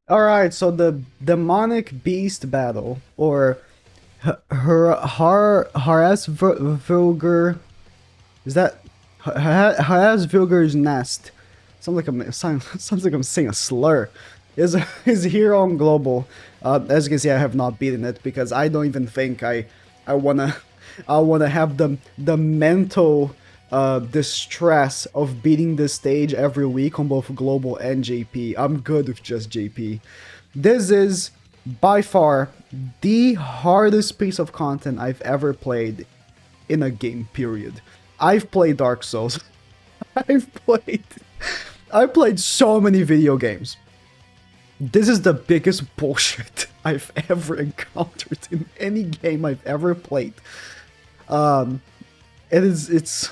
Alright, so the demonic beast battle, or Harass Vilger, is that Harass Vilger's nest? Sounds like I'm saying a slur. Is here on global. As you can see, I have not beaten it because I don't even think I wanna I wanna have the mental distress of beating this stage every week on both global and JP. I'm good with just JP. This is by far the hardest piece of content I've ever played in a game, period. I've played Dark Souls. I've played I played so many video games. This is the biggest bullshit I've ever encountered in any game I've ever played. Um, it's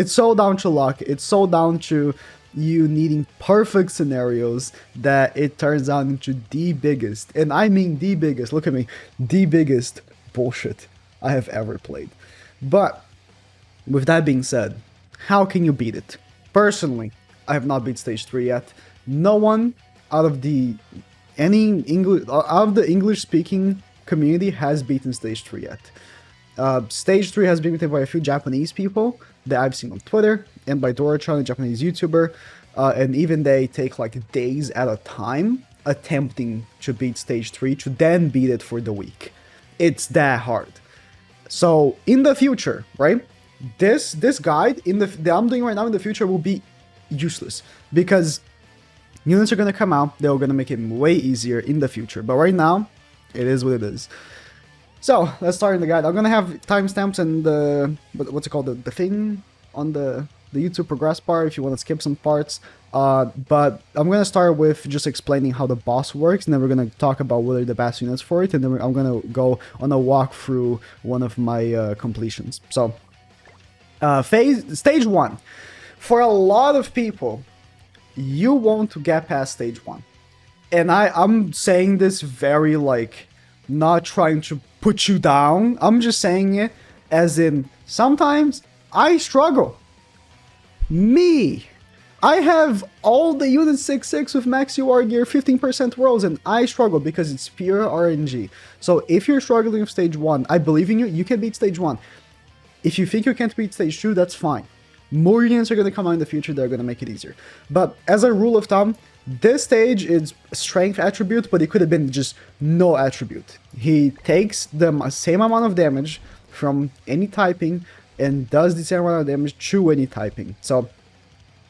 so down to luck. It's so down to you needing perfect scenarios that it turns out into the biggest, and I mean the biggest. Look at me, the biggest bullshit I have ever played. But with that being said, how can you beat it? Personally, I have not beat stage 3 yet. No one out of the English speaking community has beaten stage 3 yet. Stage 3 has been beaten by a few Japanese people that I've seen on Twitter, and by Dorachan, a Japanese YouTuber, and even they take like days at a time attempting to beat stage 3 to then beat it for the week. It's that hard. So in the future, right? This guide that I'm doing right now in the future will be useless because units are gonna come out. They're gonna make it way easier in the future. But right now, it is what it is. So let's start in the guide. I'm gonna have timestamps and the what's it called, the thing on the YouTube progress bar if you want to skip some parts. But I'm gonna start with just explaining how the boss works, and then we're gonna talk about what are the best units for it, and then I'm gonna go on a walk through one of my completions. So stage 1. For a lot of people, you won't get past stage 1. And I'm saying this very like not trying to put you down. I'm just saying it as in sometimes I struggle. Me. I have all the unit 6/6 with max UR gear, 15% rolls, and I struggle because it's pure RNG. So if you're struggling with stage 1, I believe in you. You can beat stage 1. If you think you can't beat stage 2, that's fine. More units are going to come out in the future that are going to make it easier. But as a rule of thumb, this stage is strength attribute, but it could have been just no attribute. He takes the same amount of damage from any typing and does the same amount of damage to any typing. So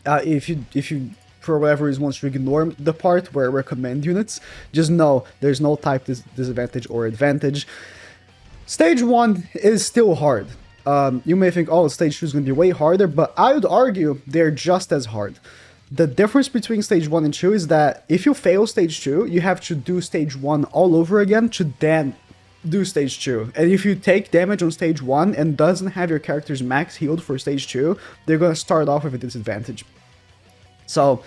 if you for whatever reason wants to ignore the part where I recommend units, just know there's no type disadvantage or advantage. Stage 1 is still hard. You may think, oh, stage 2 is going to be way harder, but I would argue they're just as hard. The difference between stage 1 and 2 is that if you fail stage 2, you have to do stage 1 all over again to then do stage 2. And if you take damage on stage 1 and doesn't have your characters max healed for stage 2, they're going to start off with a disadvantage. So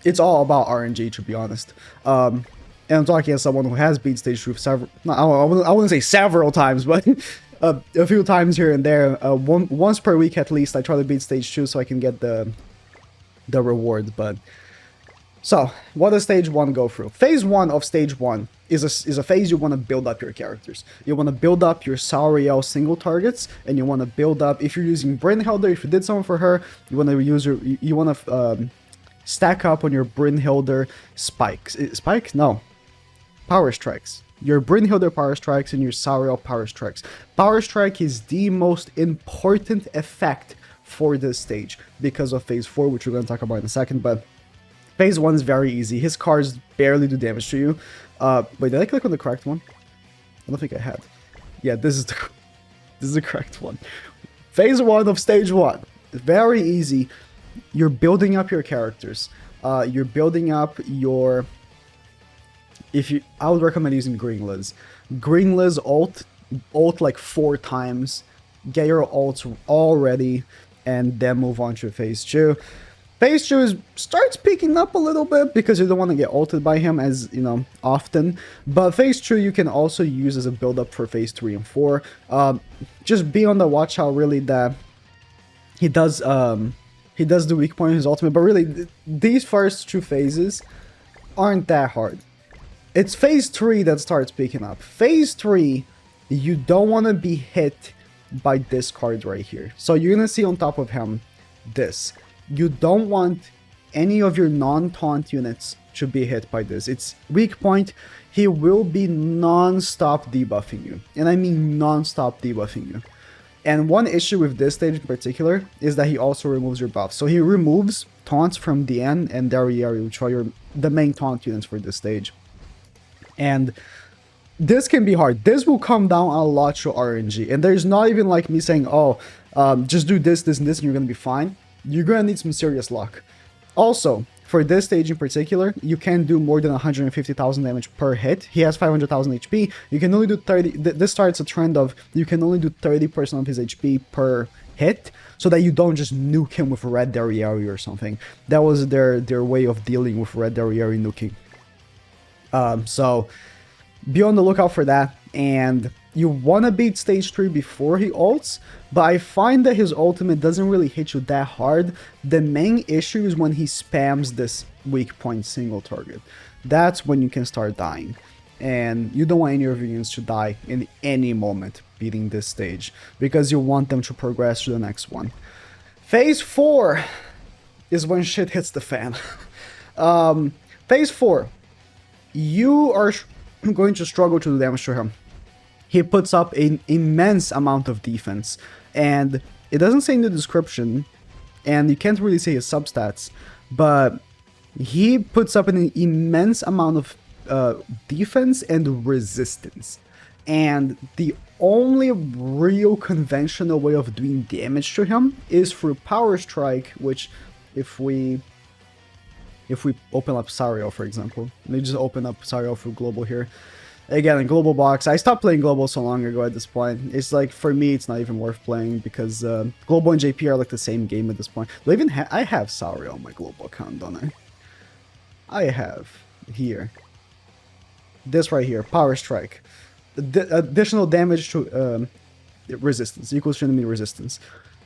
it's all about RNG, to be honest. And I'm talking as someone who has beat stage 2 several, I wouldn't say several times, but a few times here and there. Once per week at least, I try to beat stage 2 so I can get the reward. But so what does stage 1 go through? Phase 1 of stage 1 is a phase you want to build up your characters. You want to build up your Sauriel single targets, and you want to build up, if you're using Brynhilder, if you did something for her, you want to use you want to stack up on your Brynhilder spikes. Spike? No. Power strikes. Your Brynhilder power strikes and your Sauriel power strikes. Power strike is the most important effect for this stage because of phase 4, which we're going to talk about in a second. But phase 1 is very easy. His cards barely do damage to you. Wait, did I click on the correct one? I don't think I had. Yeah, this is the correct one. Phase 1 of stage 1. Very easy. You're building up your characters. You're building up your... I would recommend using Green Liz. Green Liz ult like 4 times. Get your ults all ready, and then move on to phase 2. Phase 2 starts picking up a little bit because you don't want to get ulted by him as, often. But phase 2 you can also use as a build-up for phase 3 and 4. Just be on the watch out really that he does the weak point of his ultimate. But really, these first 2 phases aren't that hard. It's phase 3 that starts picking up. Phase 3, you don't want to be hit by this card right here. So you're going to see on top of him this. You don't want any of your non-taunt units to be hit by this. It's weak point. He will be non-stop debuffing you. And I mean non-stop debuffing you. And one issue with this stage in particular is that he also removes your buffs. So he removes taunts from Dian and Derriere, which are the main taunt units for this stage. And this can be hard. This will come down a lot to RNG. And there's not even like me saying, oh, just do this, this, and this, and you're going to be fine. You're going to need some serious luck. Also, for this stage in particular, you can do more than 150,000 damage per hit. He has 500,000 HP. You can only do 30. This starts a trend of you can only do 30% of his HP per hit, so that you don't just nuke him with Red Derriere or something. That was their way of dealing with Red Derriere nuking. So be on the lookout for that, and you want to beat stage 3 before he ults, but I find that his ultimate doesn't really hit you that hard. The main issue is when he spams this weak point single target. That's when you can start dying, and you don't want any of your units to die in any moment beating this stage, because you want them to progress to the next one. Phase 4 is when shit hits the fan. Phase 4, you are going to struggle to do damage to him. He puts up an immense amount of defense, and it doesn't say in the description, and you can't really see his substats, but he puts up an immense amount of defense and resistance. And the only real conventional way of doing damage to him is through Power Strike, which if we open up Sariel, for example, let me just open up Sariel for global here. Again, in global box, I stopped playing global so long ago at this point. It's like, for me, it's not even worth playing because global and JP are like the same game at this point. Do I even I have Sariel on my global account, don't I? I have here. This right here, Power Strike. Additional damage to resistance, equals to enemy resistance.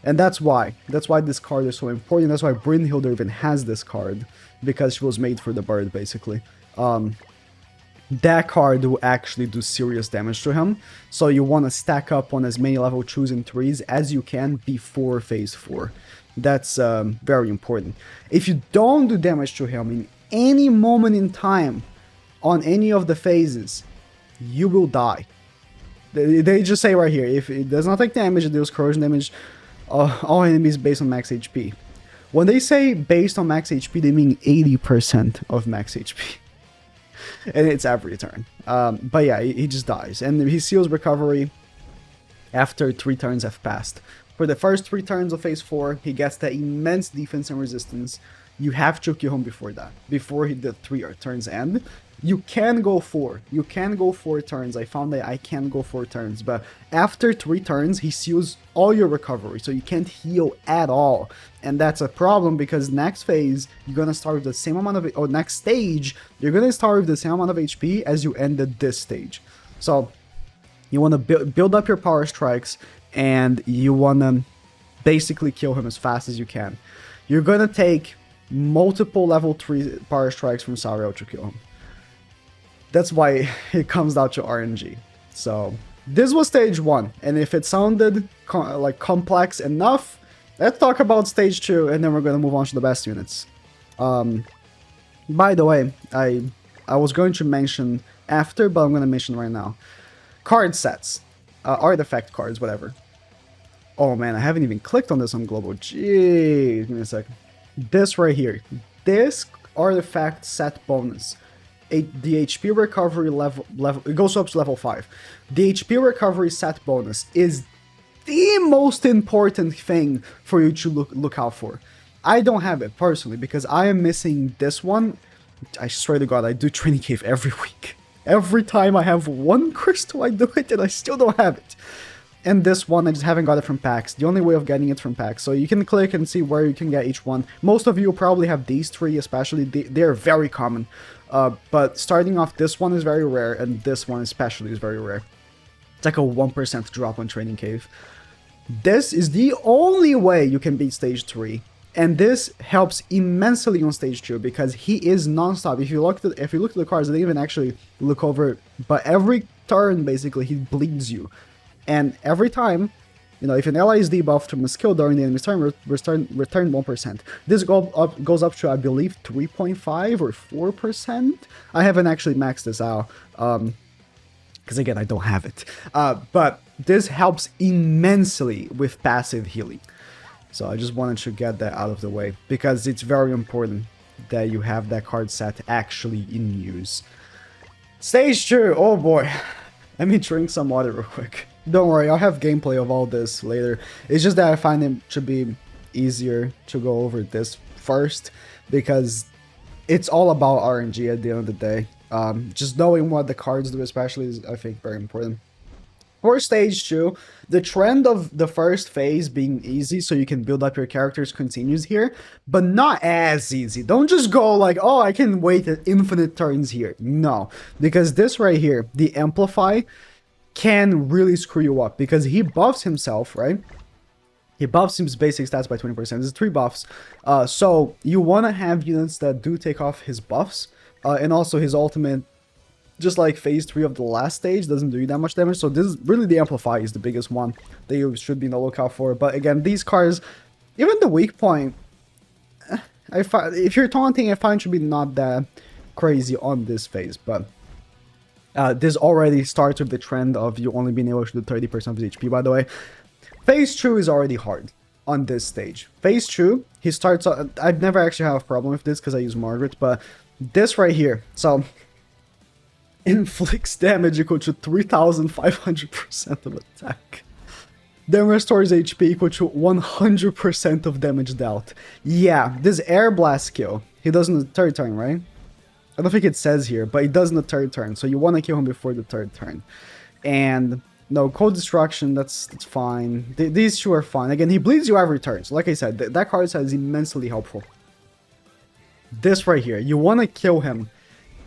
And that's why this card is so important. That's why Brynhilde even has this card, because she was made for the bird, basically. That card will actually do serious damage to him, so you want to stack up on as many level 2s and 3s as you can before phase 4. That's very important. If you don't do damage to him in any moment in time on any of the phases, you will die. They just say right here, if it does not take damage, it deals corrosion damage all enemies based on max HP. When they say based on max HP, they mean 80% of max HP. And it's every turn. But yeah, he just dies. And he seals recovery after 3 turns have passed. For the first 3 turns of phase 4, he gets that immense defense and resistance. You have to kill him before that. Before the 3 turns end. You can go 4. You can go 4 turns. I found that I can go 4 turns. But after 3 turns, he seals all your recovery. So you can't heal at all. And that's a problem because next phase, you're going to start with the same amount of... Or next stage, you're going to start with the same amount of HP as you ended this stage. So you want to build up your power strikes. And you want to basically kill him as fast as you can. You're going to take multiple level 3 power strikes from Sariel to kill him. That's why it comes down to RNG. So this was stage 1, and if it sounded like complex enough, let's talk about stage 2, and then we're going to move on to the best units. By the way, I was going to mention after, but I'm going to mention right now. Card sets, artifact cards, whatever. Oh man, I haven't even clicked on this on global. Jeez, give me a second. This right here, this artifact set bonus. The HP recovery level, it goes up to level 5. The HP recovery set bonus is the most important thing for you to look out for. I don't have it personally because I am missing this one. I swear to God, I do Training Cave every week. Every time I have one crystal, I do it and I still don't have it. And this one, I just haven't got it from packs. The only way of getting it from packs. So you can click and see where you can get each one. Most of you probably have these 3, especially. They're very common. But starting off, this one is very rare, and this one especially is very rare. It's like a 1% drop on Training Cave. This is the only way you can beat stage 3 And this helps immensely on stage 2 because he is non-stop. If you look at the cards, I didn't even actually look over, but every turn basically he bleeds you. And every time, you know, if an ally is debuffed from a skill during the enemy's turn, return 1%. This goes up to, I believe, 3.5 or 4%. I haven't actually maxed this out, because again, I don't have it. But this helps immensely with passive healing. So I just wanted to get that out of the way, because it's very important that you have that card set actually in use. Stage 2, oh boy. Let me drink some water real quick. Don't worry, I'll have gameplay of all this later. It's just that I find it to be easier to go over this first, because it's all about RNG at the end of the day. Just knowing what the cards do especially is, I think, very important. For stage 2, the trend of the first phase being easy so you can build up your characters continues here, but not as easy. Don't just go like, oh, I can wait infinite turns here. No, because this right here, the Amplify, can really screw you up because he buffs himself, right? He buffs his basic stats by 20%. There's 3 buffs. So you want to have units that do take off his buffs, and also his ultimate, just like phase 3 of the last stage, doesn't do you that much damage. So this is really, the Amplify is the biggest one that you should be on the lookout for. But again, these cards, even the weak point, if you're taunting, I find should be not that crazy on this phase. But this already starts with the trend of you only being able to do 30% of his HP, by the way. Phase 2 is already hard on this stage. Phase 2, he starts... I've never actually had a problem with this because I use Margaret, but this right here, so... inflicts damage equal to 3,500% of attack. Then restores HP equal to 100% of damage dealt. Yeah, this Air Blast skill, he does in the 3rd turn, right? I don't think it says here, but he does in the 3rd turn, so you want to kill him before the 3rd turn. And no, Cold Destruction, that's fine. These 2 are fine. Again, he bleeds you every turn, so like I said, that card set is immensely helpful. This right here, you want to kill him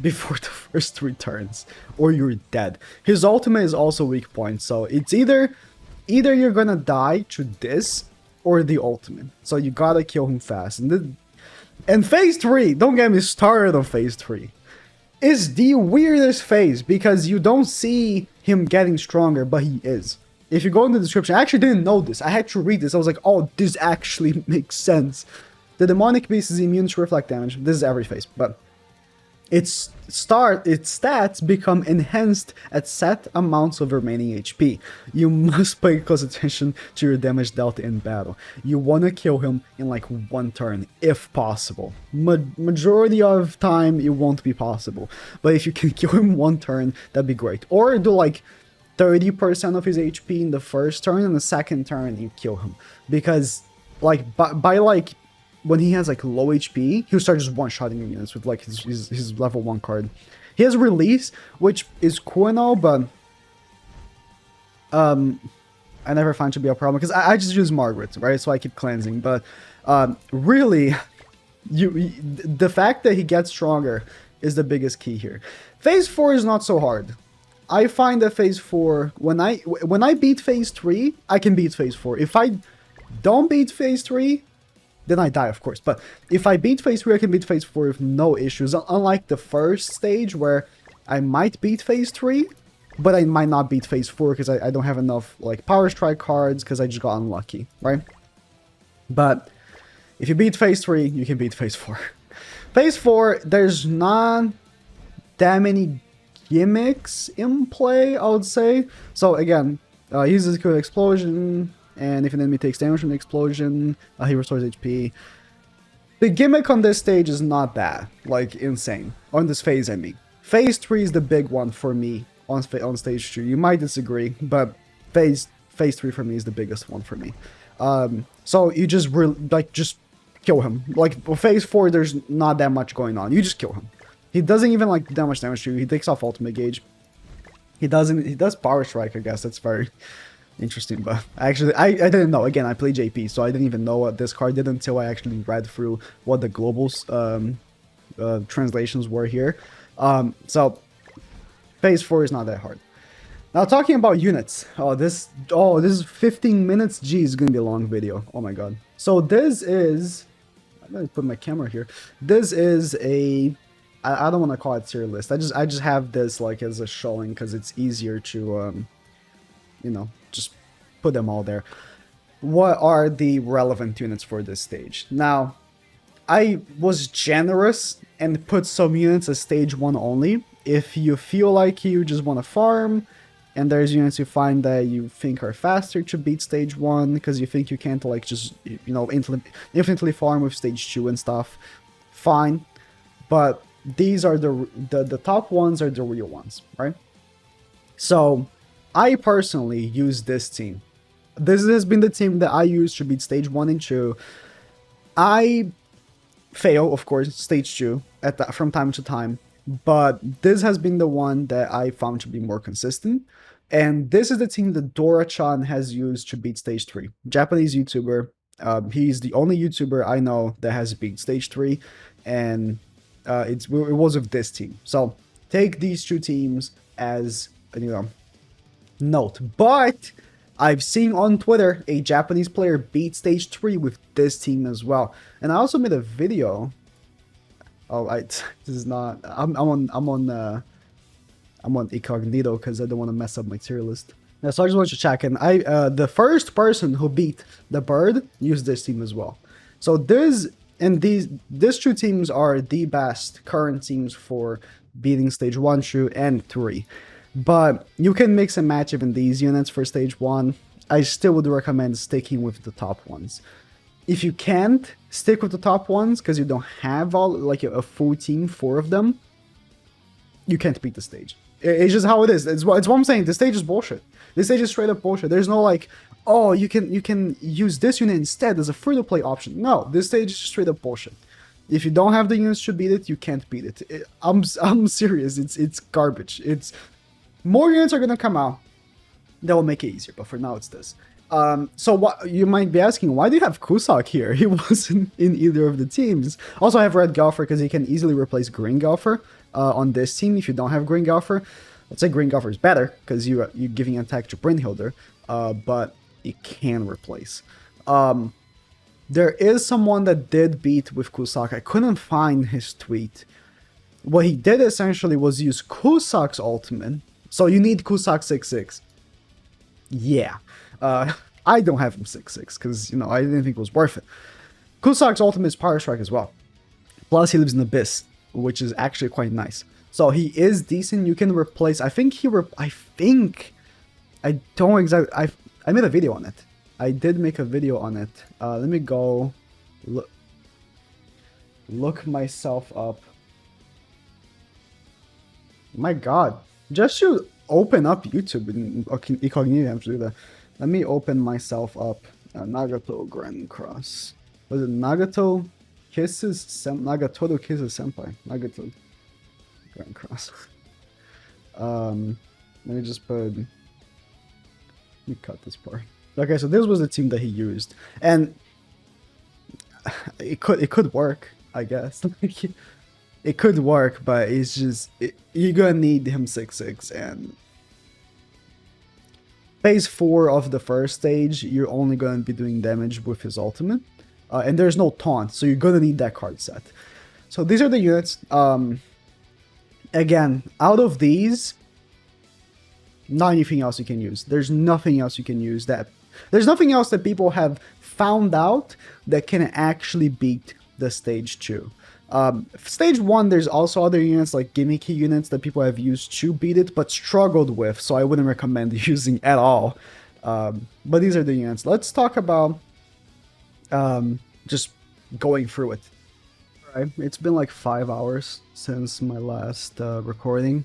before the first 3 turns, or you're dead. His ultimate is also weak point, so it's either you're gonna die to this or the ultimate. So you gotta kill him fast. And phase 3, don't get me started on phase 3, is the weirdest phase because you don't see him getting stronger, but he is. If you go in the description, I actually didn't know this. I had to read this. I was like, oh, this actually makes sense. The Demonic Beast is immune to reflect damage. This is every phase, but its stats become enhanced at set amounts of remaining HP. You must pay close attention to your damage dealt in battle. You want to kill him in like 1 turn, if possible. Majority of time, it won't be possible. But if you can kill him 1 turn, that'd be great. Or do like 30% of his HP in the 1st turn, and the 2nd turn, you kill him. Because like by like... when he has like low HP, he'll start just one-shotting units with like his level 1 card. He has Release, which is cool and all, but I never find it to be a problem because I just use Margaret, right? So I keep cleansing. But really, the fact that he gets stronger is the biggest key here. Phase 4 is not so hard. I find that phase 4, when I beat phase 3, I can beat phase 4. If I don't beat phase 3, then I die, of course. But if I beat phase 3, I can beat phase 4 with no issues. Unlike the first stage where I might beat phase 3, but I might not beat phase 4 because I don't have enough like Power Strike cards because I just got unlucky, right? But if you beat phase 3, you can beat phase 4. Phase 4, there's not that many gimmicks in play, I would say. So again, he uses Cool Explosion, and if an enemy takes damage from the explosion, he restores HP. The gimmick on this stage is not bad, like insane. On this phase, I mean. Phase 3 is the big one for me on stage 2. You might disagree, but phase 3 for me is the biggest one for me. So you just just kill him. Like phase 4, there's not that much going on. You just kill him. He doesn't even like that much damage to you. He takes off ultimate gauge. He does Power Strike, I guess. That's very interesting, but actually I didn't know. Again, I play JP, so I didn't even know what this card did until I actually read through what the global translations were here. So phase 4 is not that hard. Now talking about units. This is 15 minutes. Geez, it's gonna be a long video. Oh my god. So this is I'm gonna put my camera here. This is a I don't want to call it tier list. I just have this like as a showing because it's easier to you know, just put them all there. What are the relevant units for this stage? Now, I was generous and put some units as stage 1 only. If you feel like you just want to farm, and there's units you find that you think are faster to beat stage 1, because you think you can't like just, you know, infinitely farm with stage 2 and stuff, fine. But these are the top ones are the real ones, right? So, I personally use this team. This has been the team that I use to beat stage 1 and 2. I fail, of course, stage 2 from time to time, but this has been the one that I found to be more consistent. And this is the team that Dora-chan has used to beat stage 3. Japanese YouTuber. He's the only YouTuber I know that has beat stage 3, and it was with this team. So take these two teams as, you know, note. But I've seen on Twitter a Japanese player beat stage 3 with this team as well. And I also made a video. Oh, this is not. I'm on incognito because I don't want to mess up my tier list. Yeah, so I just wanted to check, and the first person who beat the bird used this team as well. So these two teams are the best current teams for beating stage 1, 2, and 3. But you can mix and match even these units for stage 1. I still would recommend sticking with the top ones. If you can't stick with the top ones because you don't have all like a full team, 4 of them, you can't beat the stage. It's just how it is. It's what I'm saying. The stage is bullshit. This stage is straight up bullshit. There's no like, oh, you can use this unit instead as a free-to-play option. No, this stage is straight up bullshit. If you don't have the units to beat it, you can't beat it. I'm serious. It's garbage. It's more units are gonna come out that will make it easier, but for now it's this. So what you might be asking, why do you have Kusak here? He wasn't in either of the teams. Also, I have Red Golfer because he can easily replace Green Golfer on this team. If you don't have Green Golfer, let's say Green Golfer is better because you're giving attack to Brynhilder, but it can replace. There is someone that did beat with Kusak. I couldn't find his tweet. What he did essentially was use Kusak's ultimate. So you need Kusak 6-6. Yeah. I don't have him 6-6 because, you know, I didn't think it was worth it. Kusak's ultimate is Power Strike as well. Plus he lives in Abyss, which is actually quite nice. So he is decent. You can replace... I don't exactly... I made a video on it. I did make a video on it. Let me go... Look myself up. My god. Just to open up YouTube in incognito, I have to do that. Let me open myself up. Nagato Grand Cross. Was it Nagato kisses Nagato kisses senpai? Nagato Grand Cross. Let me just put... Let me cut this part. Okay, so this was the team that he used, and it could work, I guess. It could work, but it's just you're gonna need him 6-6, and phase 4 of the first stage, you're only gonna be doing damage with his ultimate, and there's no taunt, so you're gonna need that card set. So these are the units. Again, out of these, not anything else you can use. There's nothing else you can use that. There's nothing else that people have found out that can actually beat the stage 2. Stage 1, there's also other units like gimmicky units that people have used to beat it, but struggled with, so I wouldn't recommend using at all. But these are the units. Let's talk about just going through it. Alright, it's been like 5 hours since my last recording.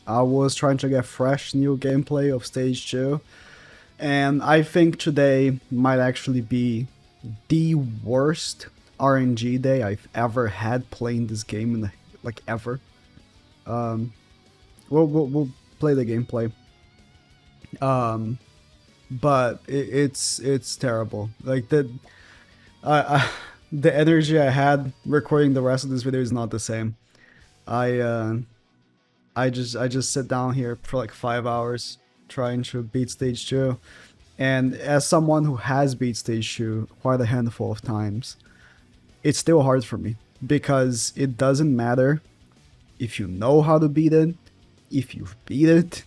I was trying to get fresh new gameplay of stage 2, and I think today might actually be the worst RNG day I've ever had playing this game in ever. We'll play the gameplay. But it's terrible. Like the energy I had recording the rest of this video is not the same. I just sit down here for like 5 hours trying to beat stage 2, And as someone who has beat stage 2 quite a handful of times, it's still hard for me because it doesn't matter if you know how to beat it, if you've beat it.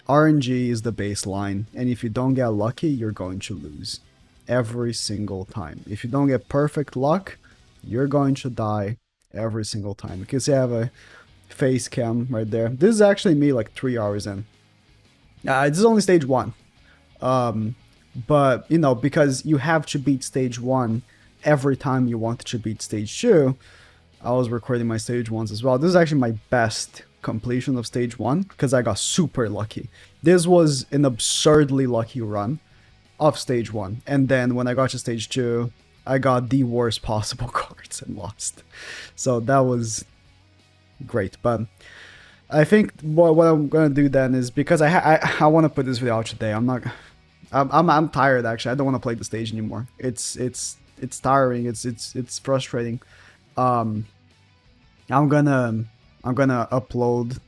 RNG is the baseline, and if you don't get lucky, you're going to lose every single time. If you don't get perfect luck, you're going to die every single time. Because you have a face cam right there. This is actually me like 3 hours in. This is only stage 1. But, you know, because you have to beat stage 1 every time you want to beat stage 2, I was recording my stage 1s as well. This is actually my best completion of stage 1 because I got super lucky. This was an absurdly lucky run of stage 1. And then when I got to stage 2, I got the worst possible cards and lost. So that was great. But I think what I'm gonna do then is, because I want to put this video out today. I'm tired actually. I don't want to play the stage anymore. It's tiring. It's frustrating. I'm gonna upload.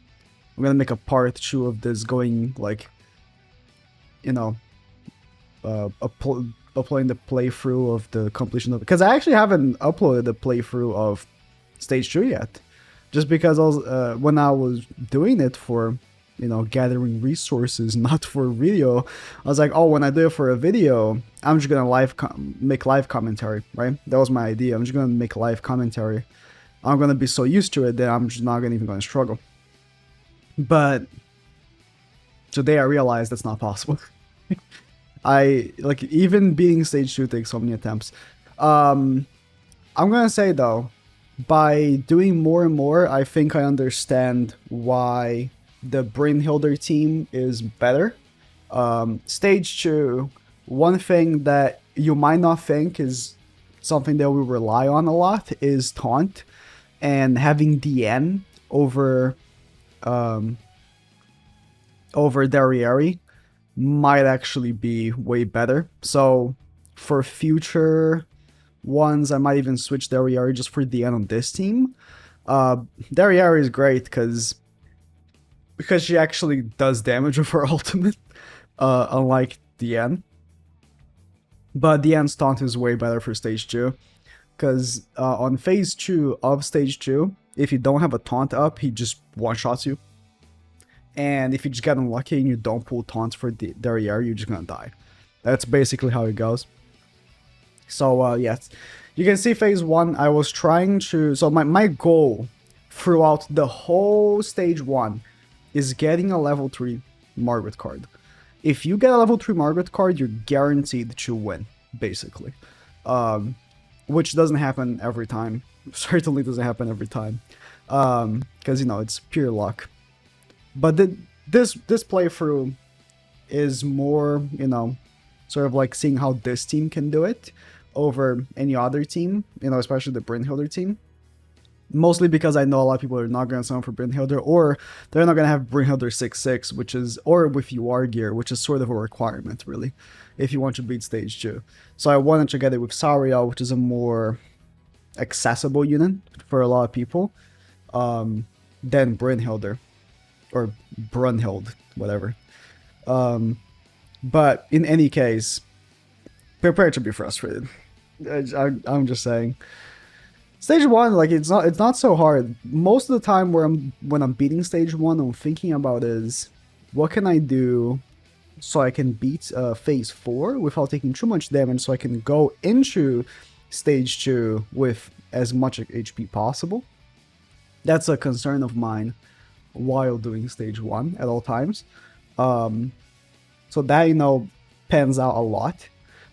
I'm gonna make a part 2 of this, going like, you know, uploading the playthrough of the completion of, because I actually haven't uploaded the playthrough of stage 2 yet, just because I was when I was doing it for, you know, gathering resources, not for video. I was like, oh, when I do it for a video, I'm just gonna make live commentary, right? That was my idea. I'm just gonna make live commentary. I'm gonna be so used to it that I'm just not even gonna struggle. But today I realized that's not possible. Even beating stage 2 takes so many attempts. I'm gonna say though, by doing more and more, I think I understand why the Brynhilder team is better. Stage 2, one thing that you might not think is something that we rely on a lot is taunt, and having DN over Darieri might actually be way better. So for future ones, I might even switch Darieri just for DN on this team. Darieri is great because she actually does damage with her ultimate, unlike DN. But DN's taunt is way better for stage 2, because on phase 2 of stage 2, if you don't have a taunt up, he just one-shots you. And if you just get unlucky and you don't pull taunts for Darieri, you're just gonna die. That's basically how it goes. So yes, you can see phase 1, I was trying to, so my goal throughout the whole stage 1 is getting a level 3 Margaret card. If you get a level 3 Margaret card, you're guaranteed to win, basically. Which doesn't happen every time. Certainly doesn't happen every time. Because, you know, it's pure luck. But this playthrough is more, you know, sort of like seeing how this team can do it over any other team, you know, especially the Brynhilder team. Mostly because I know a lot of people are not going to summon for Brynhilder, or they're not going to have Brynhilder 6/6, which is, or with UR gear, which is sort of a requirement, really, if you want to beat stage 2. So I wanted to get it with Sauriel, which is a more accessible unit for a lot of people, than Brynhilder, or Brunhild, whatever. But in any case, prepare to be frustrated. I'm just saying. Stage 1, like, it's not so hard. Most of the time when I'm beating stage 1, I'm thinking about is, what can I do so I can beat phase 4 without taking too much damage, so I can go into stage 2 with as much HP possible. That's a concern of mine while doing stage 1 at all times. So that, you know, pans out a lot.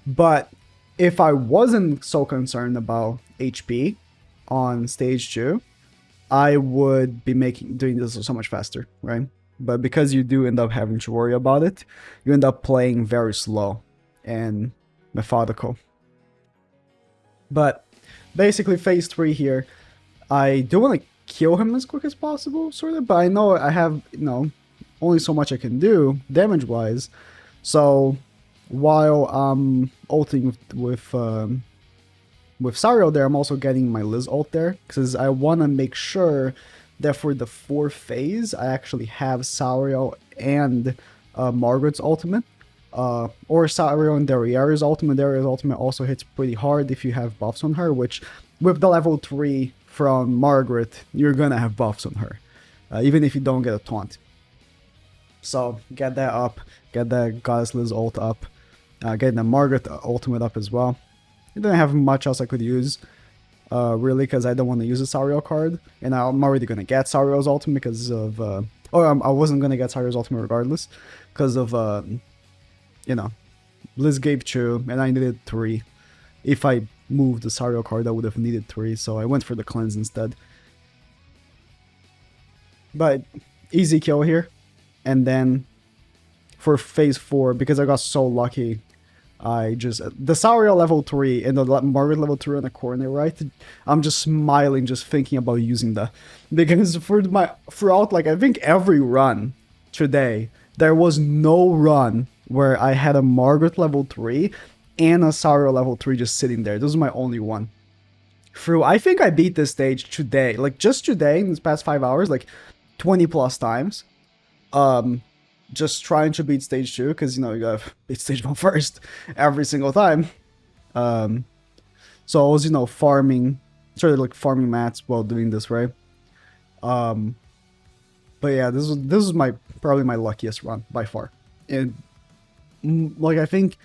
But if I wasn't so concerned about HP on stage 2, I would be doing this so much faster, right? But because you do end up having to worry about it, you end up playing very slow and methodical. But basically phase 3 here, I do want to kill him as quick as possible, sort of, but I know I have, you know, only so much I can do damage-wise. So while I'm ulting with Sauriel there, I'm also getting my Liz ult there, because I want to make sure that for the 4th phase, I actually have Sauriel and Margaret's ultimate. Or Sario and Daria's ultimate. Daria's ultimate also hits pretty hard if you have buffs on her, which with the level 3 from Margaret, you're gonna have buffs on her, even if you don't get a taunt. So get that up, get that Goddess Liz ult up, get the Margaret ultimate up as well. I didn't have much else I could use, really, because I don't want to use a Sario card, and I'm already gonna get Sario's ultimate because of, I wasn't gonna get Sario's ultimate regardless, because of, you know, Liz gave 2, and I needed 3. If I moved the Sario card, I would have needed 3, so I went for the cleanse instead. But easy kill here. And then for phase 4, because I got so lucky, I just... The Sario level 3 and the Margaret level 3 on the corner, right? I'm just smiling, just thinking about using that. Because throughout, like, I think every run today, there was no run where I had a Margaret level 3 and a Sario level 3 just sitting there. This was my only one. I think I beat this stage today. Like, just today, in this past 5 hours, like, 20 plus times. Just trying to beat stage 2, because, you know, you gotta beat stage 1 first every single time. So I was, you know, farming mats while doing this, right? But yeah, this was probably my luckiest run by far. And like, I think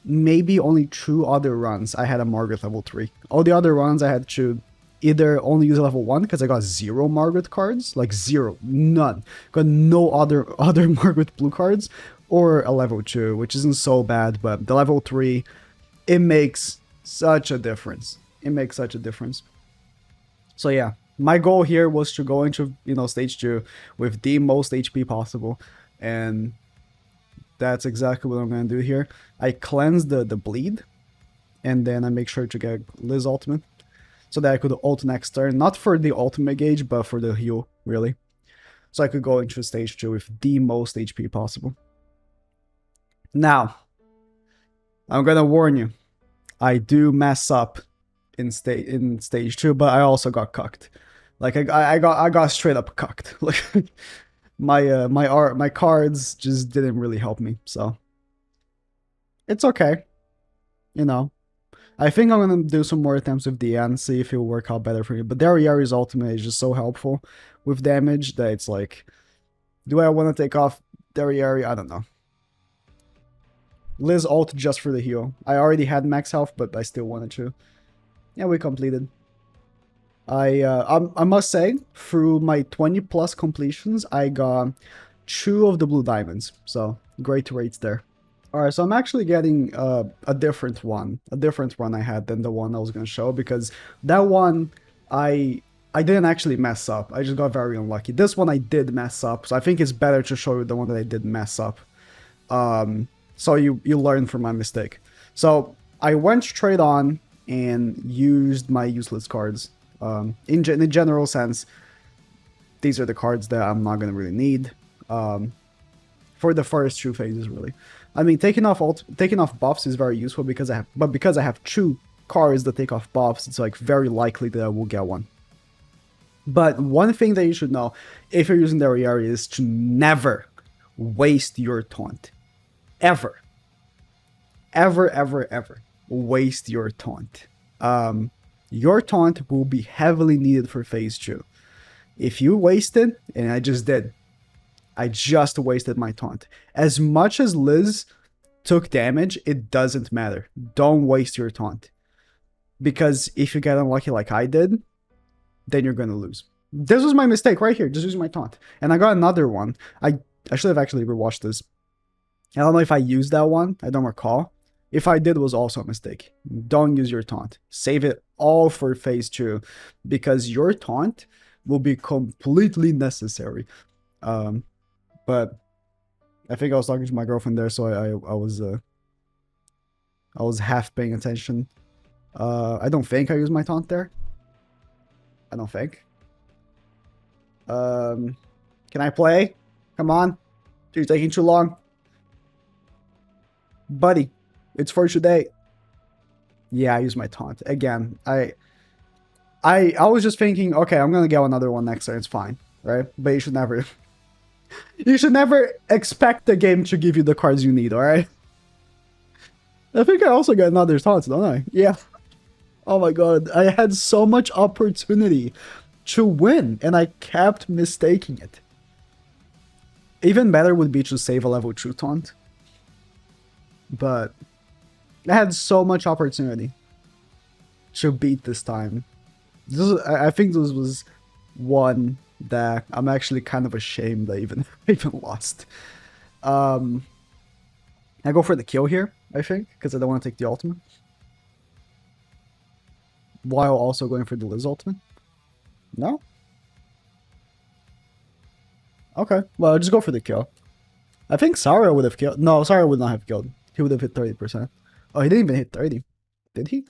maybe only 2 other runs I had a Margaret level 3. All the other runs I had to either only use a level 1 because I got 0 Margaret cards, like 0, none. Got no other Margaret blue cards, or a level 2, which isn't so bad, but the level 3, it makes such a difference. It makes such a difference. So yeah, my goal here was to go into, you know, stage 2 with the most HP possible, and that's exactly what I'm gonna do here. I cleanse the bleed, and then I make sure to get Liz ultimate, so that I could ult next turn, not for the ultimate gauge, but for the heal, really. So I could go into stage 2 with the most HP possible. Now, I'm gonna warn you, I do mess up in stage 2, but I also got cucked. Like, I got straight up cucked. Like, my cards just didn't really help me, so it's okay, you know. I think I'm gonna do some more attempts with DN, see if it'll work out better for me. But Dariari's ultimate is just so helpful with damage that it's like, do I want to take off Dariari? I don't know. Liz ult just for the heal. I already had max health, but I still wanted to. Yeah, we completed. I must say, through my 20 plus completions, I got 2 of the blue diamonds. So great rates there. Alright, so I'm actually getting a different one I had than the one I was going to show, because that one, I didn't actually mess up. I just got very unlucky. This one I did mess up, so I think it's better to show you the one that I did mess up. So you learn from my mistake. So I went straight on and used my useless cards. In a general sense, these are the cards that I'm not going to really need. For the first 2 phases, really. I mean, taking off buffs is very useful because I have 2 cards that take off buffs, it's like very likely that I will get one. But one thing that you should know if you're using Dariari is to never waste your taunt. Ever. Ever, ever, ever waste your taunt. Your taunt will be heavily needed for phase 2. If you waste it, and I just did, I just wasted my taunt. As much as Liz took damage, it doesn't matter. Don't waste your taunt. Because if you get unlucky like I did, then you're going to lose. This was my mistake right here, just using my taunt. And I got another one. I should have actually rewatched this. I don't know if I used that one. I don't recall. If I did, it was also a mistake. Don't use your taunt. Save it all for phase 2. Because your taunt will be completely necessary. But I think I was talking to my girlfriend there, so I was half paying attention. I don't think I used my taunt there. I don't think. Can I play? Come on. You're taking too long. Buddy, it's for today. Yeah, I used my taunt. Again, I was just thinking, okay, I'm gonna get another one next turn, it's fine, right? But you should never You should never expect the game to give you the cards you need, alright? I think I also got another taunt, don't I? Yeah. Oh my god, I had so much opportunity to win, and I kept mistaking it. Even better would be to save a level 2 taunt. But I had so much opportunity to beat this time. I think this was one that I'm actually kind of ashamed I even lost. I go for the kill here, I think, because I don't want to take the ultimate. While also going for the Liz ultimate. No? Okay, well, I'll just go for the kill. I think Sario would have killed. No, Sario would not have killed. He would have hit 30%. Oh, he didn't even hit 30. Did he?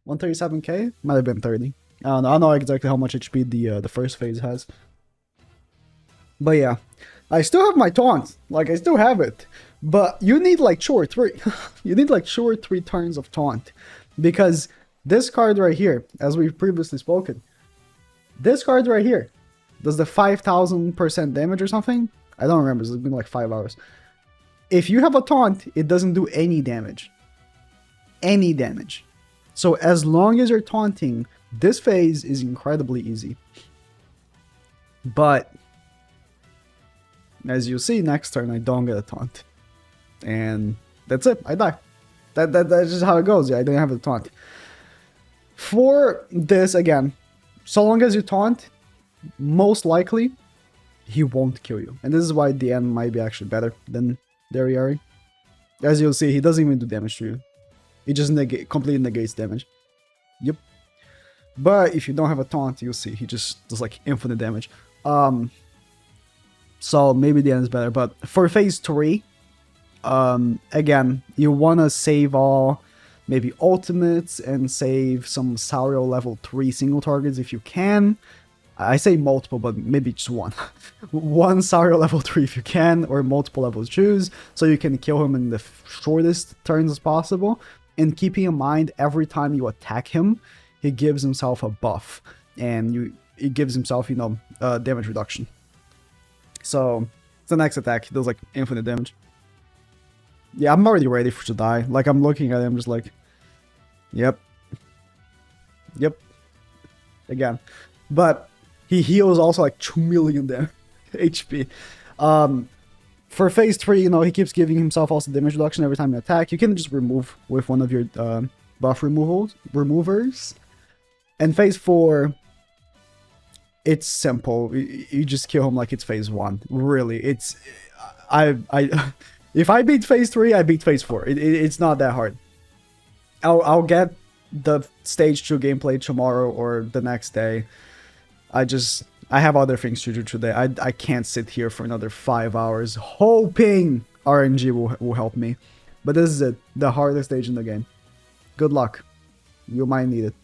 137k? Might have been 30. I don't know. I don't know exactly how much HP the first phase has. But yeah. I still have my taunt. Like, I still have it. But you need like 2 or 3. You need like 2 or 3 turns of taunt. Because this card right here, as we've previously spoken, this card right here does the 5,000% damage or something. I don't remember. It's been like 5 hours. If you have a taunt, it doesn't do any damage. Any damage. So as long as you're taunting, this phase is incredibly easy. But as you see, next turn I don't get a taunt. And that's it. I die. That's just how it goes. Yeah, I didn't have a taunt. For this, again, so long as you taunt, most likely he won't kill you. And this is why the end might be actually better than Dariari. As you'll see, he doesn't even do damage to you. He just completely negates damage. Yep. But if you don't have a taunt, you'll see he just does like infinite damage. So maybe the end is better. But for phase 3, again, you want to save all maybe ultimates and save some Sario level 3 single targets if you can. I say multiple, but maybe just one. One Sario level 3 if you can, or multiple level 2s, so you can kill him in the shortest turns as possible. And keeping in mind, every time you attack him, he gives himself a buff. And he gives himself, damage reduction. So, the next attack, he does like infinite damage. Yeah, I'm already ready to die. Like, I'm looking at him just like, yep. Yep. Again. But he heals also like 2 million HP. For phase 3, he keeps giving himself also damage reduction every time you attack. You can just remove with one of your buff removers. And phase 4, it's simple. You just kill him like it's phase 1. Really, it's if I beat phase 3, I beat phase 4. It's not that hard. I'll get the stage 2 gameplay tomorrow or the next day. I have other things to do today. I can't sit here for another 5 hours hoping RNG will help me. But this is it. The hardest stage in the game. Good luck. You might need it.